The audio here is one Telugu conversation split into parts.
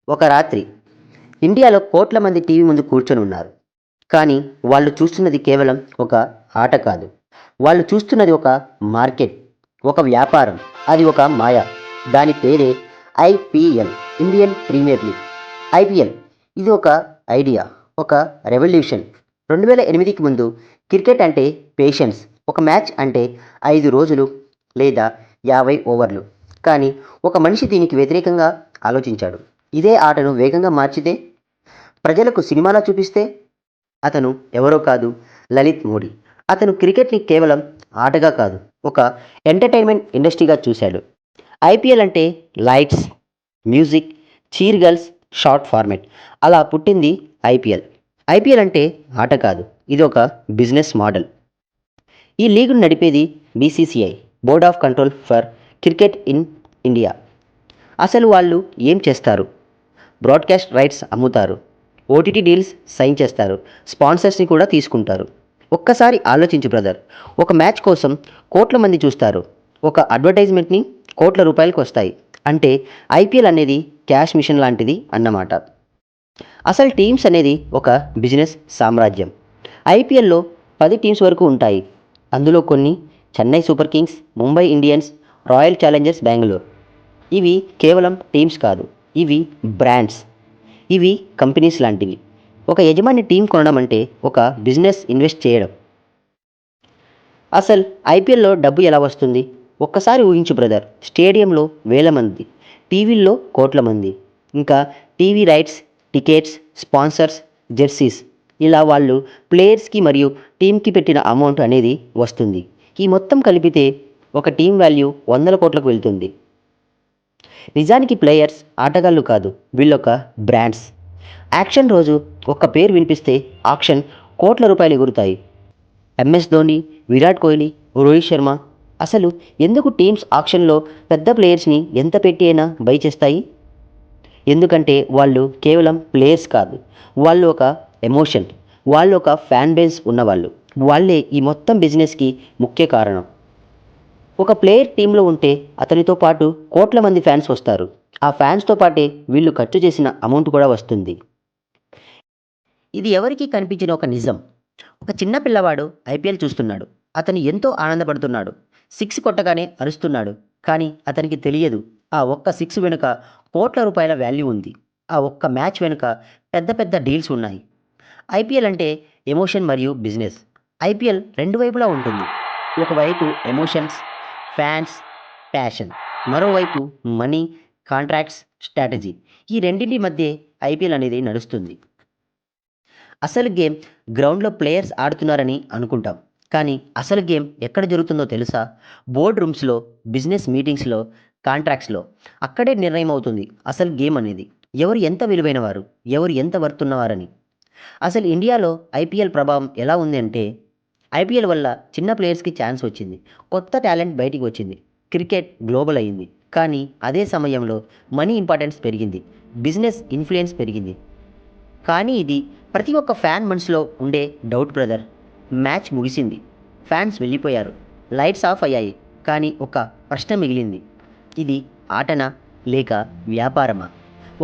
ఒక రాత్రి ఇండియాలో కోట్ల మంది టీవీ ముందు కూర్చొని ఉన్నారు. కానీ వాళ్ళు చూస్తున్నది కేవలం ఒక ఆట కాదు. వాళ్ళు చూస్తున్నది ఒక మార్కెట్, ఒక వ్యాపారం, అది ఒక మాయ. దాని పేరే IPL, Indian premier league. IPL ఇది ఒక ఐడియా, ఒక రెవల్యూషన్. 2008కి ముందు క్రికెట్ అంటే పేషెన్స్. ఒక మ్యాచ్ అంటే 5 రోజులు లేదా 50 ఓవర్లు. కానీ ఒక మనిషి దీనికి వ్యతిరేకంగా ఆలోచించాడు. ఇదే ఆటను వేగంగా మార్చితే, ప్రజలకు సినిమాలా చూపిస్తే? అతను ఎవరో కాదు, లలిత్ మోడీ. అతను క్రికెట్ని కేవలం ఆటగా కాదు, ఒక ఎంటర్టైన్మెంట్ ఇండస్ట్రీగా చూశాడు. ఐపీఎల్ అంటే lights, music, cheer girls, short format. అలా పుట్టింది ఐపీఎల్. ఐపీఎల్ అంటే ఆట కాదు, ఇది ఒక బిజినెస్ మోడల్. ఈ లీగ్ను నడిపేది BCCI, board of control for cricket in India. అసలు వాళ్ళు ఏం చేస్తారు? బ్రాడ్కాస్ట్ రైట్స్ అమ్ముతారు, ఓటీటీ డీల్స్ సైన్ చేస్తారు, స్పాన్సర్స్ని కూడా తీసుకుంటారు. ఒక్కసారి ఆలోచించు బ్రదర్, ఒక మ్యాచ్ కోసం కోట్ల మంది చూస్తారు, ఒక అడ్వర్టైజ్మెంట్ని కోట్ల రూపాయలకు వస్తాయి. అంటే ఐపీఎల్ అనేది క్యాష్ మిషన్ లాంటిది అన్నమాట. అసలు టీమ్స్ అనేది ఒక బిజినెస్ సామ్రాజ్యం. ఐపీఎల్లో 10 టీమ్స్ వరకు ఉంటాయి. అందులో కొన్ని Chennai super Kings, Mumbai Indians, royal Challengers Bengaluru. ఇవి కేవలం టీమ్స్ కాదు, ఇవి బ్రాండ్స్, ఇవి కంపెనీస్ లాంటివి. ఒక యజమాని టీం కొనడం అంటే ఒక బిజినెస్ ఇన్వెస్ట్ చేయడం. అసలు ఐపీఎల్లో డబ్బు ఎలా వస్తుంది? ఒక్కసారి ఊహించు బ్రదర్, స్టేడియంలో వేల మంది, టీవీల్లో కోట్ల మంది, ఇంకా TV rights, tickets, sponsors, jerseys, ఇలా వాళ్ళు ప్లేయర్స్కి మరియు టీంకి పెట్టిన అమౌంట్ అనేది వస్తుంది. ఈ మొత్తం కలిపితే ఒక టీం వాల్యూ వందల కోట్లకు వెళ్తుంది. నిజానికి ప్లేయర్స్ ఆటగాళ్ళు కాదు, వీళ్ళొక బ్రాండ్స్. యాక్షన్ రోజు ఒక్క పేరు వినిపిస్తే ఆక్షన్ కోట్ల రూపాయలు ఎగురుతాయి. ఎంఎస్ ధోని, విరాట్ కోహ్లీ, రోహిత్ శర్మ. అసలు ఎందుకు టీమ్స్ ఆక్షన్లో పెద్ద ప్లేయర్స్ని ఎంత పెట్టి అయినా బై చేస్తాయి? ఎందుకంటే వాళ్ళు కేవలం ప్లేయర్స్ కాదు, వాళ్ళు ఒక ఎమోషన్, వాళ్ళు ఒక ఫ్యాన్ బేస్ ఉన్నవాళ్ళు. వాళ్ళే ఈ మొత్తం బిజినెస్కి ముఖ్య కారణం. ఒక ప్లేయర్ టీంలో ఉంటే అతనితో పాటు కోట్ల మంది ఫ్యాన్స్ వస్తారు. ఆ ఫ్యాన్స్తో పాటే వీళ్ళు ఖర్చు చేసిన అమౌంట్ కూడా వస్తుంది. ఇది ఎవరికీ కనిపించిన ఒక నిజం. ఒక చిన్న పిల్లవాడు ఐపీఎల్ చూస్తున్నాడు. అతను ఎంతో ఆనందపడుతున్నాడు. 6 కొట్టగానే అరుస్తున్నాడు. కానీ అతనికి తెలియదు, ఆ ఒక్క 6 వెనుక కోట్ల రూపాయల వాల్యూ ఉంది. ఆ ఒక్క మ్యాచ్ వెనుక పెద్ద పెద్ద డీల్స్ ఉన్నాయి. ఐపీఎల్ అంటే ఎమోషన్ మరియు బిజినెస్. ఐపీఎల్ రెండు వైపులా ఉంటుంది. ఒకవైపు ఎమోషన్స్, ఫ్యాన్స్, ప్యాషన్. మరోవైపు మనీ, కాంట్రాక్ట్స్, స్ట్రాటజీ. ఈ రెండింటి మధ్య ఐపీఎల్ అనేది నడుస్తుంది. అసలు గేమ్ గ్రౌండ్లో ప్లేయర్స్ ఆడుతున్నారని అనుకుంటాం. కానీ అసలు గేమ్ ఎక్కడ జరుగుతుందో తెలుసా? బోర్డ్ రూమ్స్లో, బిజినెస్ మీటింగ్స్లో, కాంట్రాక్ట్స్లో. అక్కడే నిర్ణయం అవుతుంది అసలు గేమ్ అనేది. ఎవరు ఎంత విలువైన వారు, ఎవరు ఎంత వర్త్ ఉన్నవారని. అసలు ఇండియాలో ఐపీఎల్ ప్రభావం ఎలా ఉంది అంటే, ఐపీఎల్ వల్ల చిన్న ప్లేయర్స్కి ఛాన్స్ వచ్చింది, కొత్త టాలెంట్ బయటికి వచ్చింది, క్రికెట్ గ్లోబల్ అయింది. కానీ అదే సమయంలో మనీ ఇంపార్టెన్స్ పెరిగింది, బిజినెస్ ఇన్ఫ్లుయెన్స్ పెరిగింది. కానీ ఇది ప్రతి ఒక్క ఫ్యాన్ మనసులో ఉండే డౌట్ బ్రదర్. మ్యాచ్ ముగిసింది, ఫ్యాన్స్ వెళ్ళిపోయారు, లైట్స్ ఆఫ్ అయ్యాయి. కానీ ఒక ప్రశ్న మిగిలింది. ఇది ఆటనా లేక వ్యాపారమా?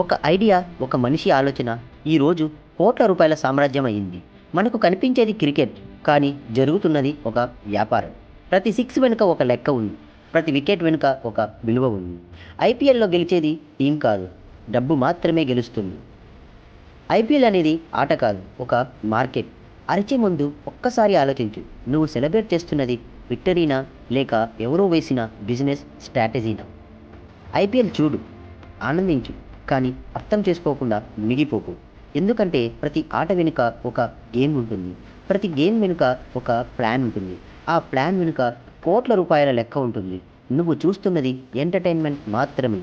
ఒక ఐడియా, ఒక మనిషి ఆలోచన ఈరోజు కోట్ల రూపాయల సామ్రాజ్యం అయింది. మనకు కనిపించేది క్రికెట్, కానీ జరుగుతున్నది ఒక వ్యాపారం. ప్రతి 6 వెనుక ఒక లెక్క ఉంది, ప్రతి వికెట్ వెనుక ఒక విలువ ఉంది. ఐపీఎల్లో గెలిచేది టీం కాదు, డబ్బు మాత్రమే గెలుస్తుంది. ఐపీఎల్ అనేది ఆట కాదు, ఒక మార్కెట్. అరిచే ముందు ఒక్కసారి ఆలోచించు, నువ్వు సెలబ్రేట్ చేస్తున్నది విక్టరీనా లేక ఎవరో వేసిన బిజినెస్ స్ట్రాటజీనా? ఐపీఎల్ చూడు, ఆనందించు, కానీ అర్థం చేసుకోకుండా మిగిపోకు. ఎందుకంటే ప్రతి ఆట వెనుక ఒక గేమ్ ఉంటుంది, ప్రతి గేమ్ వెనుక ఒక ప్లాన్ ఉంటుంది, ఆ ప్లాన్ వెనుక కోట్ల రూపాయల లెక్క ఉంటుంది. నువ్వు చూస్తున్నది ఎంటర్టైన్మెంట్ మాత్రమే,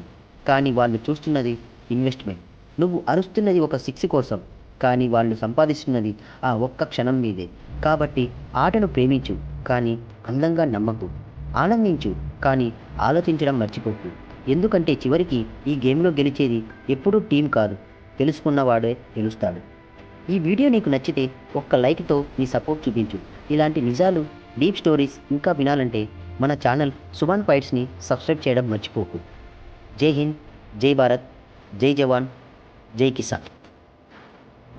కానీ వాళ్ళు చూస్తున్నది ఇన్వెస్ట్మెంట్. నువ్వు అరుస్తున్నది ఒక 6 కోసం, కానీ వాళ్ళు సంపాదిస్తున్నది ఆ ఒక్క క్షణం మీదే. కాబట్టి ఆటను ప్రేమించు, కానీ అందంగా నమ్మకు. ఆనందించు, కానీ ఆలోచించడం మర్చిపోకు. ఎందుకంటే చివరికి ఈ గేమ్లో గెలిచేది ఎప్పుడూ టీం కాదు, తెలుసుకున్నవాడే గెలుస్తాడు. ఈ వీడియో నీకు నచ్చితే ఒక్క లైక్తో నీ సపోర్ట్ చూపించు. ఇలాంటి నిజాలు, డీప్ స్టోరీస్ ఇంకా వినాలంటే మన ఛానల్ సుమన్ ఫైట్స్ని సబ్స్క్రైబ్ చేయడం మర్చిపోకు. జై హింద్, జై భారత్, జై జవాన్, జై కిసాన్.